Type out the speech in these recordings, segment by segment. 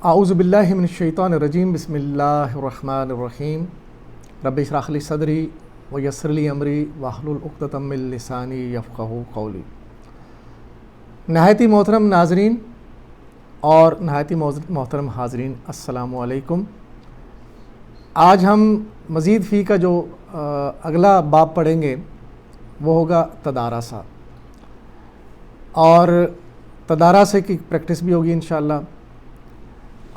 اعوذ باللہ من الشیطان الرجیم بسم اللہ الرحمن الرحیم رب اشرح لی صدری ویسر لی امری واحلل عقدۃ من لسانی یفقہوا قولی۔ نہایت ہی محترم ناظرین اور نہایت ہی محترم حاضرین، السلام علیکم۔ آج ہم مزید فی کا جو اگلا باب پڑھیں گے وہ ہوگا تدارسہ، اور تدارسہ کی پریکٹس بھی ہوگی انشاءاللہ۔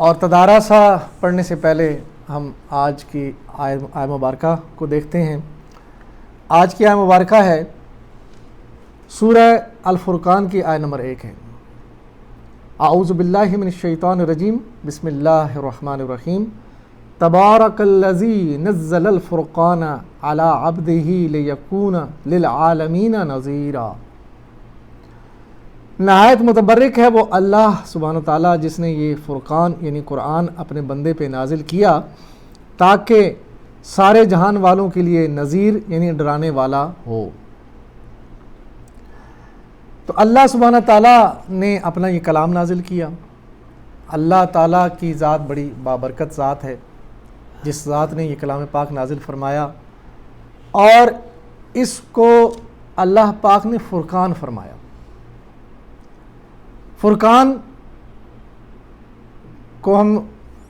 اور تدارسہ پڑھنے سے پہلے ہم آج کی آیہ مبارکہ کو دیکھتے ہیں۔ آج کی آیہ مبارکہ ہے سورہ الفرقان کی آیہ نمبر 1 ہے۔ اعوذ باللہ من الشیطان الرجیم بسم اللہ الرحمن الرحیم تبارک الذی نزل الفرقان علی عبدہ لیکون للعالمین نذیرا۔ نہایت متبرک ہے وہ اللہ سبحانہ وتعالیٰ جس نے یہ فرقان یعنی قرآن اپنے بندے پہ نازل کیا تاکہ سارے جہان والوں کے لیے نذیر یعنی ڈرانے والا ہو۔ تو اللہ سبحانہ تعالیٰ نے اپنا یہ کلام نازل کیا۔ اللہ تعالیٰ کی ذات بڑی بابرکت ذات ہے، جس ذات نے یہ کلام پاک نازل فرمایا، اور اس کو اللہ پاک نے فرقان فرمایا۔ فرقان کو ہم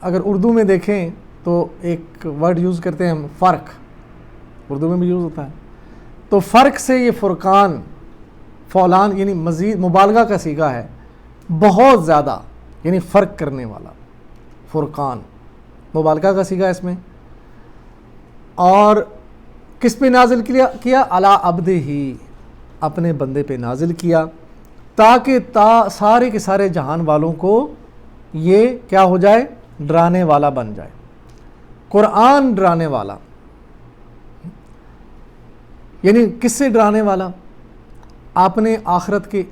اگر اردو میں دیکھیں تو ایک ورڈ یوز کرتے ہیں ہم، فرق، اردو میں بھی یوز ہوتا ہے۔ تو فرق سے یہ فرقان، فولان یعنی مزید مبالغہ کا صیغہ ہے، بہت زیادہ یعنی فرق کرنے والا، فرقان مبالغہ کا صیغہ اس میں۔ اور کس پہ نازل کیا؟ علی عبدہ، اپنے بندے پہ نازل کیا تاکہ سارے کے سارے جہان والوں کو یہ کیا ہو جائے؟ ڈرانے والا بن جائے۔ قرآن ڈرانے والا، یعنی کس سے ڈرانے والا؟ اپنے آخرت کے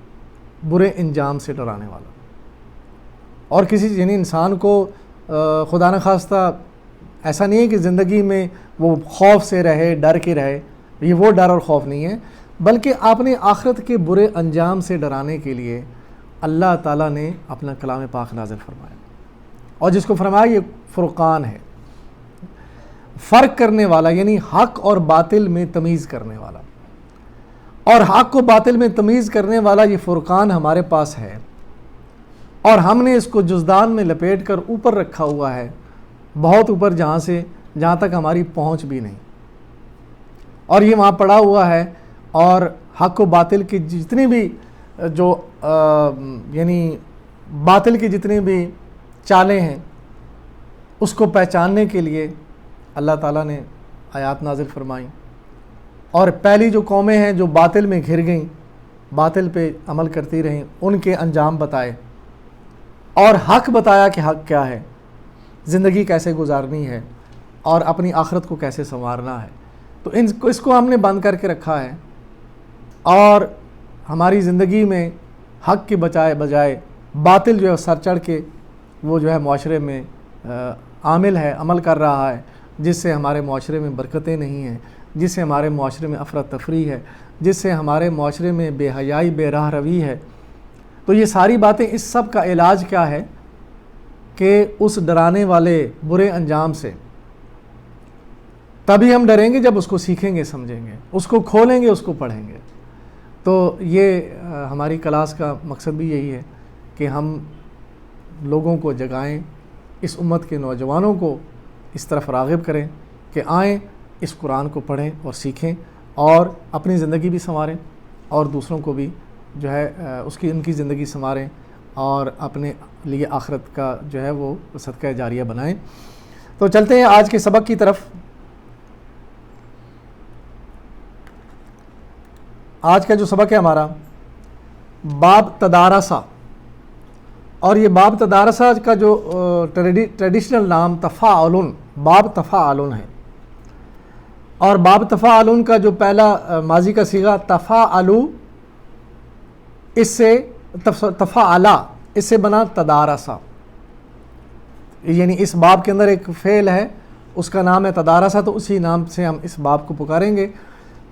برے انجام سے ڈرانے والا۔ اور کسی یعنی انسان کو خدا نخواستہ ایسا نہیں ہے کہ زندگی میں وہ خوف سے رہے، ڈر کے رہے، یہ وہ ڈر اور خوف نہیں ہے، بلکہ اپنے آخرت کے برے انجام سے ڈرانے کے لیے اللہ تعالیٰ نے اپنا کلام پاک نازل فرمایا، اور جس کو فرمایا یہ فرقان ہے، فرق کرنے والا یعنی حق اور باطل میں تمیز کرنے والا۔ اور حق و باطل میں تمیز کرنے والا یہ فرقان ہمارے پاس ہے، اور ہم نے اس کو جزدان میں لپیٹ کر اوپر رکھا ہوا ہے، بہت اوپر، جہاں تک ہماری پہنچ بھی نہیں، اور یہ وہاں پڑا ہوا ہے۔ اور حق و باطل کی جتنی بھی جو یعنی باطل کی جتنی بھی چالیں ہیں اس کو پہچاننے کے لیے اللہ تعالیٰ نے آیات نازل فرمائیں، اور پہلی جو قومیں ہیں جو باطل میں گھر گئیں، باطل پہ عمل کرتی رہیں، ان کے انجام بتائے، اور حق بتایا کہ حق کیا ہے، زندگی کیسے گزارنی ہے، اور اپنی آخرت کو کیسے سنوارنا ہے۔ تو اس کو ہم نے بند کر کے رکھا ہے، اور ہماری زندگی میں حق کے بجائے باطل جو ہے سر چڑھ کے وہ جو ہے معاشرے میں عامل ہے، عمل کر رہا ہے، جس سے ہمارے معاشرے میں برکتیں نہیں ہیں، جس سے ہمارے معاشرے میں افراتفری ہے، جس سے ہمارے معاشرے میں بے حیائی، بے راہ روی ہے۔ تو یہ ساری باتیں، اس سب کا علاج کیا ہے کہ اس ڈرانے والے برے انجام سے تبھی ہم ڈریں گے جب اس کو سیکھیں گے، سمجھیں گے، اس کو کھولیں گے، اس کو پڑھیں گے۔ تو یہ ہماری کلاس کا مقصد بھی یہی ہے کہ ہم لوگوں کو جگائیں، اس امت کے نوجوانوں کو اس طرف راغب کریں کہ آئیں، اس قرآن کو پڑھیں اور سیکھیں، اور اپنی زندگی بھی سنواریں، اور دوسروں کو بھی جو ہے ان کی زندگی سنواریں، اور اپنے لیے آخرت کا جو ہے وہ صدقہ جاریہ بنائیں۔ تو چلتے ہیں آج کے سبق کی طرف۔ آج کا جو سبق ہے ہمارا باب تدارسہ، اور یہ باب تدارسہ کا جو ٹریڈیشنل نام تفاعلن، باب تفاعلن ہے، اور باب تفاعلن کا جو پہلا ماضی کا صیغہ تفاعلو، اس سے تفاعلا، اس سے بنا تدارسہ، یعنی اس باب کے اندر ایک فعل ہے، اس کا نام ہے تدارسہ، تو اسی نام سے ہم اس باب کو پکاریں گے۔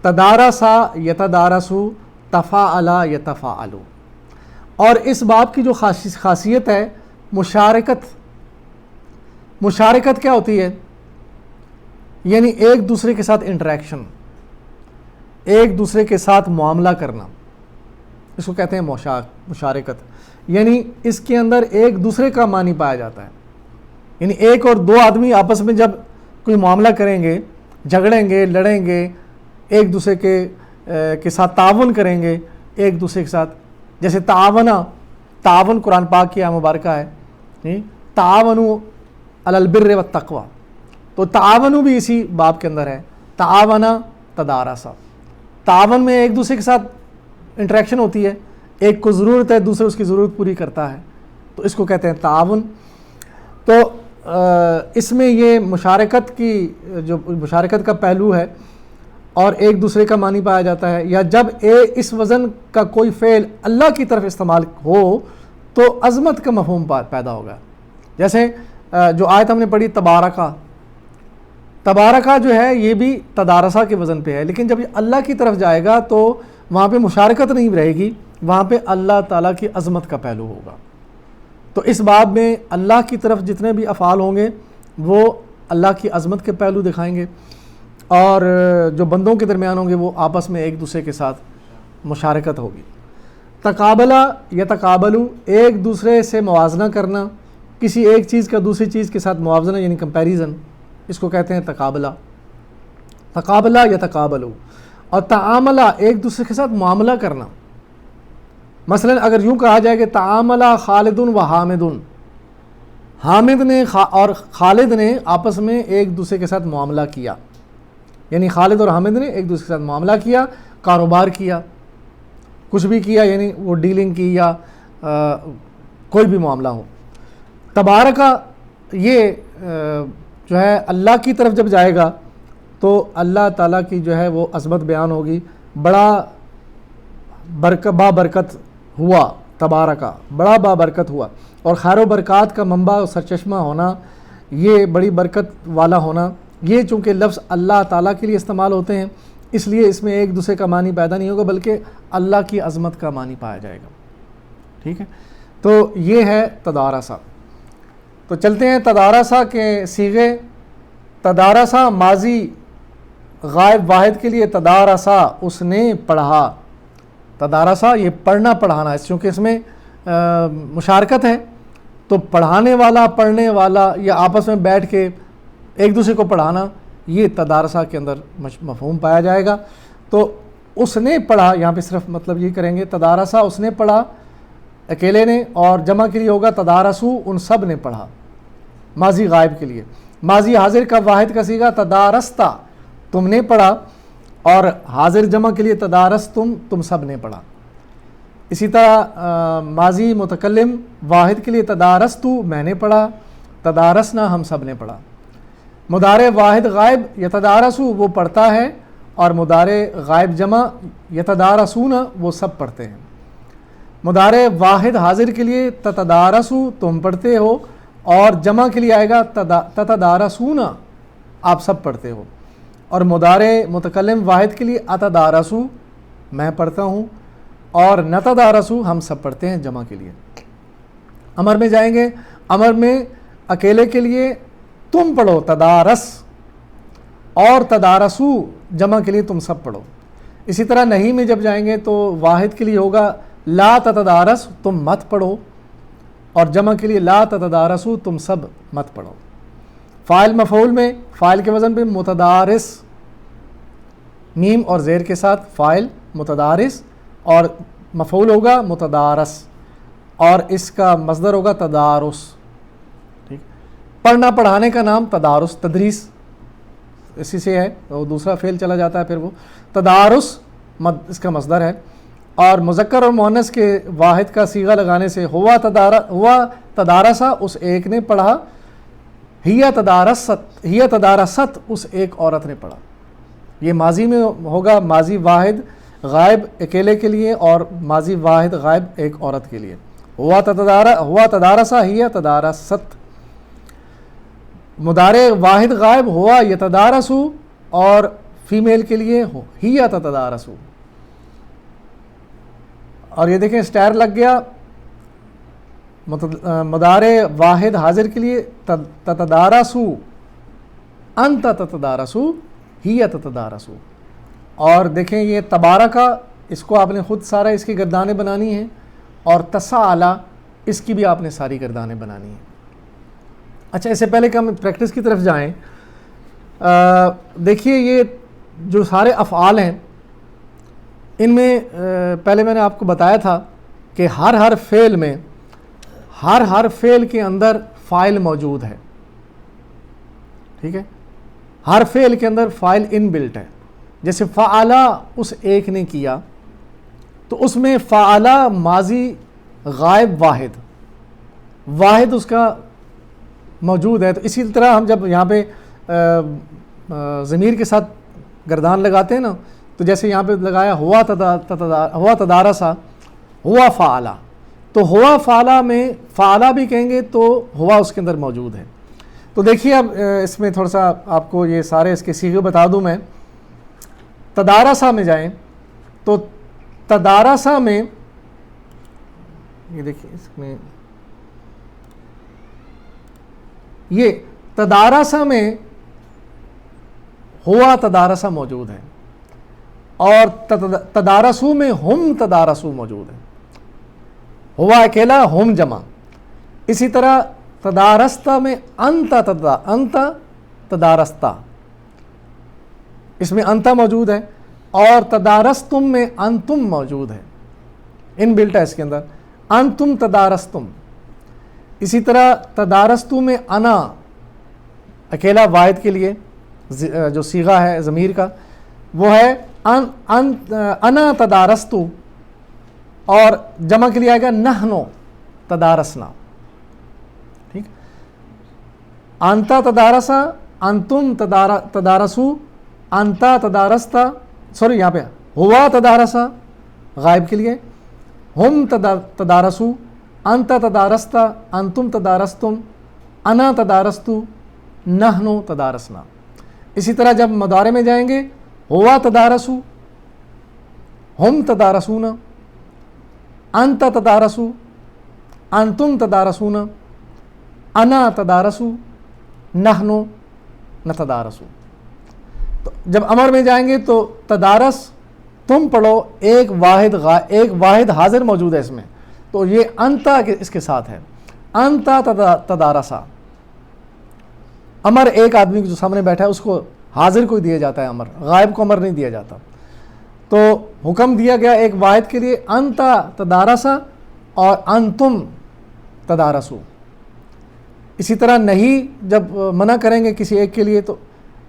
تدارسا یتدارسو، تفاعلا یتفاعلو۔ اور اس باب کی جو خاصیت ہے مشارکت مشارکت کیا ہوتی ہے؟ یعنی ایک دوسرے کے ساتھ انٹریکشن، ایک دوسرے کے ساتھ معاملہ کرنا، اس کو کہتے ہیں مشارکت۔ یعنی اس کے اندر ایک دوسرے کا معنی پایا جاتا ہے، یعنی ایک اور دو آدمی آپس میں جب کوئی معاملہ کریں گے، جھگڑیں گے، لڑیں گے، ایک دوسرے کے ساتھ تعاون کریں گے، ایک دوسرے کے ساتھ، جیسے تعاون قرآن پاک کی مبارکہ ہے، تعاونوا علی البر والتقوی، تو تعاون بھی اسی باب کے اندر ہے، تعاون تدارسا، تعاون میں ایک دوسرے کے ساتھ انٹریکشن ہوتی ہے، ایک کو ضرورت ہے، دوسرے اس کی ضرورت پوری کرتا ہے، تو اس کو کہتے ہیں تعاون۔ تو اس میں یہ مشارکت کا پہلو ہے اور ایک دوسرے کا معنی پایا جاتا ہے، یا جب اس وزن کا کوئی فعل اللہ کی طرف استعمال ہو تو عظمت کا مفہوم پیدا ہوگا۔ جیسے جو آیت ہم نے پڑھی تبارکہ جو ہے یہ بھی تدارسہ کے وزن پہ ہے، لیکن جب یہ اللہ کی طرف جائے گا تو وہاں پہ مشارکت نہیں رہے گی، وہاں پہ اللہ تعالیٰ کی عظمت کا پہلو ہوگا۔ تو اس باب میں اللہ کی طرف جتنے بھی افعال ہوں گے وہ اللہ کی عظمت کے پہلو دکھائیں گے، اور جو بندوں کے درمیان ہوں گے وہ آپس میں ایک دوسرے کے ساتھ مشارکت ہوگی۔ تقابلہ یا تقابلو، ایک دوسرے سے موازنہ کرنا، کسی ایک چیز کا دوسری چیز کے ساتھ موازنہ یعنی کمپیریزن، اس کو کہتے ہیں تقابلہ یا تقابلو۔ اور تعاملہ، ایک دوسرے کے ساتھ معاملہ کرنا، مثلا اگر یوں کہا جائے کہ تعاملہ خالد و حامد، حامد نے اور خالد نے آپس میں ایک دوسرے کے ساتھ معاملہ کیا، یعنی خالد اور حامد نے ایک دوسرے کے ساتھ معاملہ کیا، کاروبار کیا، کچھ بھی کیا، یعنی وہ ڈیلنگ کی یا کوئی بھی معاملہ ہو۔ تبارکہ یہ جو ہے اللہ کی طرف جب جائے گا تو اللہ تعالیٰ کی جو ہے وہ عظمت بیان ہوگی، بڑا بابرکت ہوا، تبارکہ بڑا بابرکت ہوا، اور خیر و برکات کا منبع و سرچشمہ ہونا، یہ بڑی برکت والا ہونا، یہ چونکہ لفظ اللہ تعالیٰ کے لیے استعمال ہوتے ہیں اس لیے اس میں ایک دوسرے کا معنی پیدا نہیں ہوگا بلکہ اللہ کی عظمت کا معنی پایا جائے گا۔ ٹھیک ہے، تو یہ ہے تدارسہ۔ تو چلتے ہیں تدارسہ کے صیغے۔ تدارسہ ماضی غائب واحد کے لیے تدارسہ، اس نے پڑھا، تدارسہ یہ پڑھنا پڑھانا، چونکہ اس میں مشارکت ہے تو پڑھانے والا پڑھنے والا یا آپس میں بیٹھ کے ایک دوسرے کو پڑھانا، یہ تدارسہ کے اندر مفہوم پایا جائے گا۔ تو اس نے پڑھا، یہاں پہ صرف مطلب یہ کریں گے تدارسہ اس نے پڑھا اکیلے نے، اور جمع کے لیے ہوگا تدارسو، ان سب نے پڑھا، ماضی غائب کے لیے۔ ماضی حاضر کا واحد کا صیغہ تدارستا، تم نے پڑھا، اور حاضر جمع کے لیے تدارستم، تم سب نے پڑھا۔ اسی طرح ماضی متکلم واحد کے لیے تدارستو، میں نے پڑھا، تدارسنا، ہم سب نے پڑھا۔ مضارع واحد غائب یتدارسو، وہ پڑھتا ہے، اور مضارع غائب جمع یتدارسون، وہ سب پڑھتے ہیں۔ مضارع واحد حاضر کے لیے تتدارسو، تم پڑھتے ہو، اور جمع کے لیے آئے گا تتدارسون، آپ سب پڑھتے ہو۔ اور مضارع متکلم واحد کے لیے اتدارسو، میں پڑھتا ہوں، اور نتدارسو، ہم سب پڑھتے ہیں جمع کے لیے۔ امر میں جائیں گے، امر میں اکیلے کے لیے تم پڑھو تدارس، اور تدارسو جمع کے لیے تم سب پڑھو۔ اسی طرح نہیں میں جب جائیں گے تو واحد کے لیے ہوگا لا تتدارس، تم مت پڑھو، اور جمع کے لیے لا تتدارسو، تم سب مت پڑھو۔ فاعل مفعول میں فاعل کے وزن پہ متدارس، میم اور زیر کے ساتھ فاعل متدارس، اور مفعول ہوگا متدارس، اور اس کا مصدر ہوگا تدارس۔ ٹھیک، پڑھنا پڑھانے کا نام تدارس، تدریس اسی سے ہے، وہ دوسرا فعل چلا جاتا ہے، پھر وہ تدارس اس کا مصدر ہے۔ اور مذکر اور مؤنث کے واحد کا صیغہ لگانے سے ہوا تدارسا، اس ایک نے پڑھا، ہی تدارست، اس ایک عورت نے پڑھا۔ یہ ماضی میں ہوگا، ماضی واحد غائب اکیلے کے لیے، اور ماضی واحد غائب ایک عورت کے لیے۔ ہوا تدارسا ہی تدارست۔ مضارع واحد غائب ہوا یتدارسو، اور فیمیل کے لیے ہی تتدارسو۔ اور یہ دیکھیں اسٹائر لگ گیا، مدارے واحد حاضر کے لیے تتدارسو، انت تتدارسو ہی تتدارسو. اور دیکھیں یہ تبارکہ، اس کو آپ نے خود سارا اس کی گردانیں بنانی ہیں، اور تساءلہ اس کی بھی آپ نے ساری گردانیں بنانی ہیں. اچھا، اس سے پہلے کہ ہم پریکٹس کی طرف جائیں، دیکھیے یہ جو سارے افعال ہیں ان میں پہلے میں نے آپ کو بتایا تھا کہ ہر فعل میں، ہر فعل کے اندر فاعل موجود ہے. ٹھیک ہے، ہر فعل کے اندر فاعل ان بلٹ ہے. جیسے فعلا اس ایک نے کیا، تو اس میں فعلا ماضی غائب واحد اس کا موجود ہے. تو اسی طرح ہم جب یہاں پہ ضمیر کے ساتھ گردان لگاتے ہیں نا، تو جیسے یہاں پہ لگایا ہوا تدارسا، ہوا فعلا، تو ہوا فعلا میں فعلا بھی کہیں گے تو ہوا اس کے اندر موجود ہے. تو دیکھیے اب اس میں تھوڑا سا آپ کو یہ سارے اس کے صیغے بتا دوں میں. تدارسا میں جائیں تو تدارسا میں یہ دیکھیں، اس میں یہ تدارسا میں ہوا تدارسا موجود ہے، اور تدارسو میں ہم تدارسو موجود ہے. ہوا اکیلا، ہم جمع. اسی طرح تدارستا میں انت تدارستا، اس میں انتا موجود ہے، اور تدارستم میں انتم موجود ہے، ان بلٹ ہے اس کے اندر، انتم تدارستم. اسی طرح تدارستو میں انا اکیلا واحد کے لیے جو صیغہ ہے ضمیر کا وہ ہے انا تدارستو، اور جمع کے لیے آئے گا نحنو تدارسنا. ٹھیک، انتا تدارسا، انتم تدارسو، انتا تدارستا، سوری یہاں پہ ہوا تدارسا غائب کے لیے، ہم تدارسو، انتا تدارستا، انتم تدارستم، انا تدارستو، نحنو تدارسنا. اسی طرح جب مضارع میں جائیں گے، ہوا تدارسو، ہم تدارسون، انت تدارسو، انتم تدارسون، انا تدارسو، نحنو نتدارسو. تو جب امر میں جائیں گے تو تدارس تم پڑھو، ایک واحد حاضر موجود ہے اس میں، تو یہ انتا اس کے ساتھ ہے، انتا تدارسا. امر ایک آدمی جو سامنے بیٹھا ہے اس کو حاضر کو دیا جاتا ہے امر، غائب کو امر نہیں دیا جاتا. تو حکم دیا گیا ایک واحد کے لیے، انتا تدارسا اور انتم تدارسو. اسی طرح نہیں جب منع کریں گے کسی ایک کے لیے تو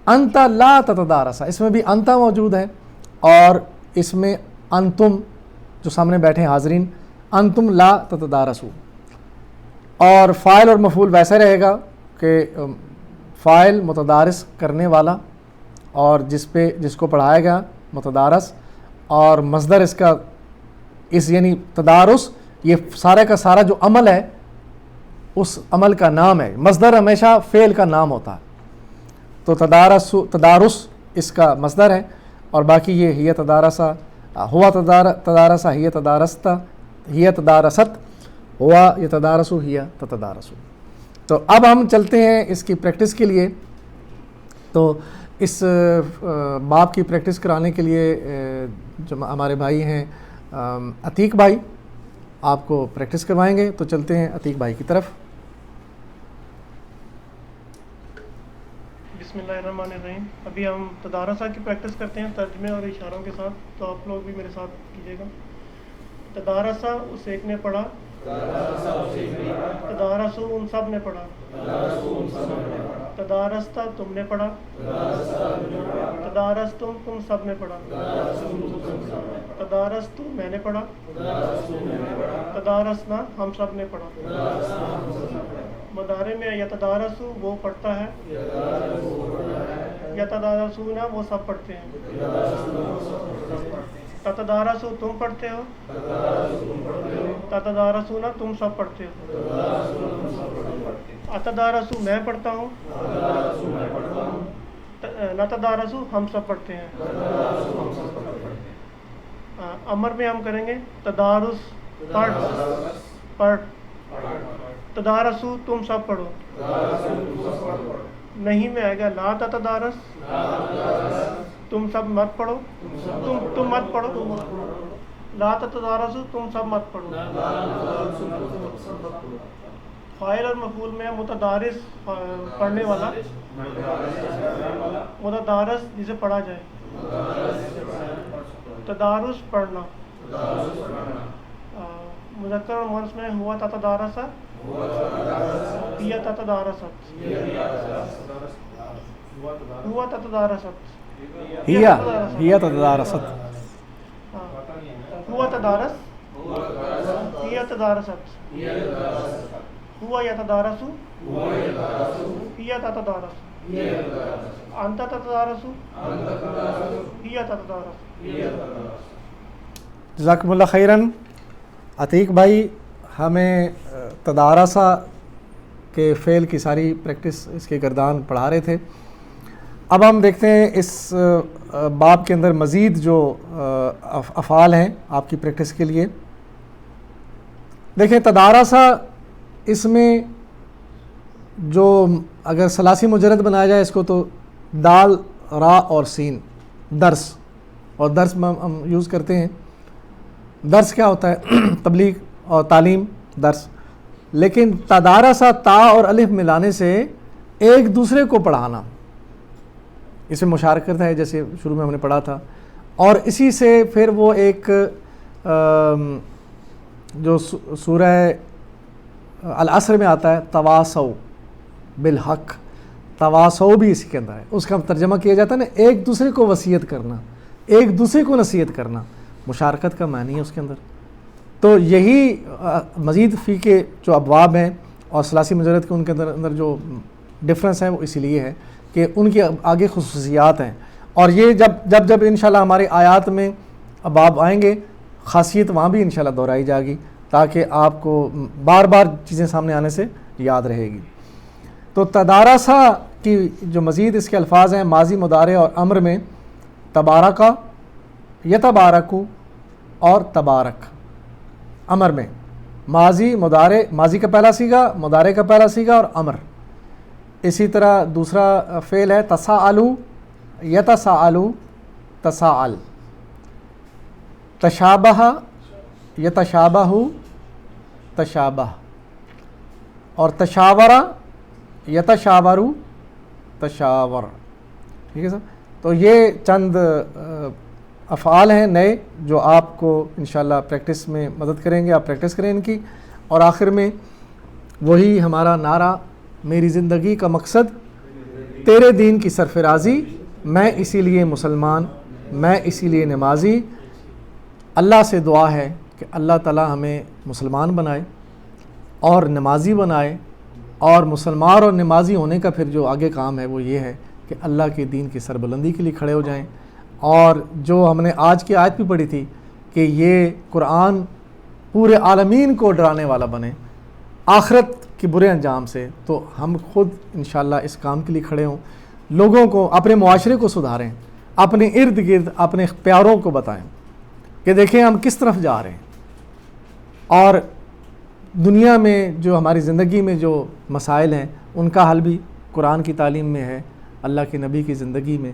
انتا لا تتدارسا، اس میں بھی انتا موجود ہے، اور اس میں انتم جو سامنے بیٹھے ہیں حاضرین، انتم لا تتدارسو. اور فاعل اور مفعول ویسا رہے گا کہ فاعل متدارس کرنے والا، اور جس کو پڑھایا گیا متدارس، اور مصدر اس کا یعنی تدارس، یہ سارے کا سارا جو عمل ہے اس عمل کا نام ہے. مصدر ہمیشہ فعل کا نام ہوتا ہے، تو تدارس اس کا مصدر ہے، اور باقی یہ ہی تدارسا، ہوا تدارسا، ہی تدارستا، ہی تدارست، ہوا یتدارسو، ہی تتدارسو. تو اب ہم چلتے ہیں اس کی پریکٹس کے لیے. تو اس باب کی پریکٹس کرانے کے لیے جو ہمارے بھائی ہیں عتیق بھائی آپ کو پریکٹس کروائیں گے. تو چلتے ہیں عتیق بھائی کی طرف. بسم اللہ الرحمن الرحیم. ابھی ہم تدارسا کی پریکٹس کرتے ہیں ترجمے اور اشاروں کے ساتھ، تو آپ لوگ بھی میرے ساتھ کیجیے گا. تدارسا اس ایک نے پڑھا، تدارسو ان سب نے پڑھا، تدارستا تم نے پڑھا، تدارستم تم سب نے پڑھا، تدارستو میں نے پڑھا، تدارسنا ہم سب نے پڑھا. مضارع میں یتدارسو وہ پڑھتا ہے، یتدارسونا وہ سب پڑھتے ہیں. تتدارسو تم پڑھتے ہو، تتدارسونا تم سب پڑھتے ہو. اتدارسو میں پڑھتا ہوں، نتدارسو ہم سب پڑھتے ہیں. امر میں ہم کریں گے تدارس، پڑھ، تدارسو تم سب پڑھو. نہیں میں آئے گا لا تتدارس تم سب مت پڑھو. تم مت پڑھو. لا تتدارسو تم سب مت پڑھو. فاعل اور مفعول میں متدارس پڑھنے والا، متدارس جسے پڑھا جائے، تدارس پڑھنا. مذکر اور مؤنث میں ہوا تتدارسا، ہی تتدارست، ہوا تتدارست، ہی تدارست، ہوا تدارس، ہی تدارست، ہوا یتدارسو، ہی تتدارس، انت تتدارسو، ہی تتدارس. جزاکم اللہ خیراً. عتیق بھائی ہمیں تدارسا کے فعل کی ساری پریکٹس اس کے گردان پڑھا رہے تھے. اب ہم دیکھتے ہیں اس باب کے اندر مزید جو افعال ہیں آپ کی پریکٹس کے لیے. دیکھیں تدارسا، اس میں جو اگر ثلاثی مجرد بنایا جائے اس کو تو دال، را اور سین، درس. اور درس میں ہم یوز کرتے ہیں. درس کیا ہوتا ہے؟ تبلیغ اور تعلیم، درس. لیکن تدارسا تا اور الف ملانے سے ایک دوسرے کو پڑھانا، اس میں مشارکت ہے جیسے شروع میں ہم نے پڑھا تھا. اور اسی سے پھر وہ ایک جو سورہ العصر میں آتا ہے تواصو بالحق، تواصو بھی اسی کے اندر ہے. اس کا ترجمہ کیا جاتا ہے نا ایک دوسرے کو وصیت کرنا، ایک دوسرے کو نصیحت کرنا، مشارکت کا معنی ہے اس کے اندر. تو یہی مزید فی کے جو ابواب ہیں اور ثلاثی مجرد کے ان کے اندر جو ڈفرنس ہے وہ اسی لیے ہے کہ ان کی آگے خصوصیات ہیں. اور یہ جب انشاءاللہ ہمارے آیات میں ابواب آئیں گے، خاصیت وہاں بھی انشاءاللہ دہرائی جائے گی تاکہ آپ کو بار بار چیزیں سامنے آنے سے یاد رہے گی. تو تدارسا کی جو مزید اس کے الفاظ ہیں ماضی، مضارع اور امر میں تبارکا، یتبارکو اور تبارک. امر میں ماضی، مضارع، ماضی کا پہلا صیغہ، مضارع کا پہلا صیغہ اور امر. اسی طرح دوسرا فعل ہے تساءلو، یتساءلو، تساءل. تشابہ، یتشابہ، تشابہ. اور تشاورہ، یتشاورو، تشاور. ٹھیک ہے سر. تو یہ چند افعال ہیں نئے جو آپ کو انشاءاللہ پریکٹس میں مدد کریں گے. آپ پریکٹس کریں ان کی. اور آخر میں وہی ہمارا نعرہ، میری زندگی کا مقصد تیرے دین کی سرفرازی، میں اسی لیے مسلمان، میں اسی لیے نمازی. اللہ سے دعا ہے کہ اللہ تعالی ہمیں مسلمان بنائے اور نمازی بنائے. اور مسلمان اور نمازی ہونے کا پھر جو آگے کام ہے وہ یہ ہے کہ اللہ کے دین کی سربلندی کے لیے کھڑے ہو جائیں. اور جو ہم نے آج کی آیت بھی پڑھی تھی کہ یہ قرآن پورے عالمین کو ڈرانے والا بنے آخرت کے برے انجام سے، تو ہم خود انشاءاللہ اس کام کے لیے کھڑے ہوں. لوگوں کو، اپنے معاشرے کو سدھاریں، اپنے ارد گرد اپنے پیاروں کو بتائیں کہ دیکھیں ہم کس طرف جا رہے ہیں. اور دنیا میں جو ہماری زندگی میں جو مسائل ہیں ان کا حل بھی قرآن کی تعلیم میں ہے، اللہ کے نبی کی زندگی میں،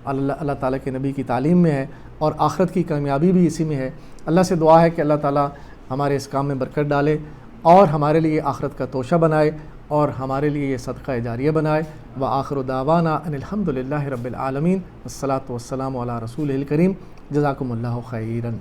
اللہ تعالیٰ کے نبی کی تعلیم میں ہے، اور آخرت کی کامیابی بھی اسی میں ہے. اللہ سے دعا ہے کہ اللہ تعالیٰ ہمارے اس کام میں برکت ڈالے اور ہمارے لیے آخرت کا توشہ بنائے اور ہمارے لیے یہ صدقہ جاریہ بنائے. وآخر دعوانا ان الحمد للہ رب العالمین، والصلاۃ والسلام علی رسول الکریم. جزاکم اللہ خیراً.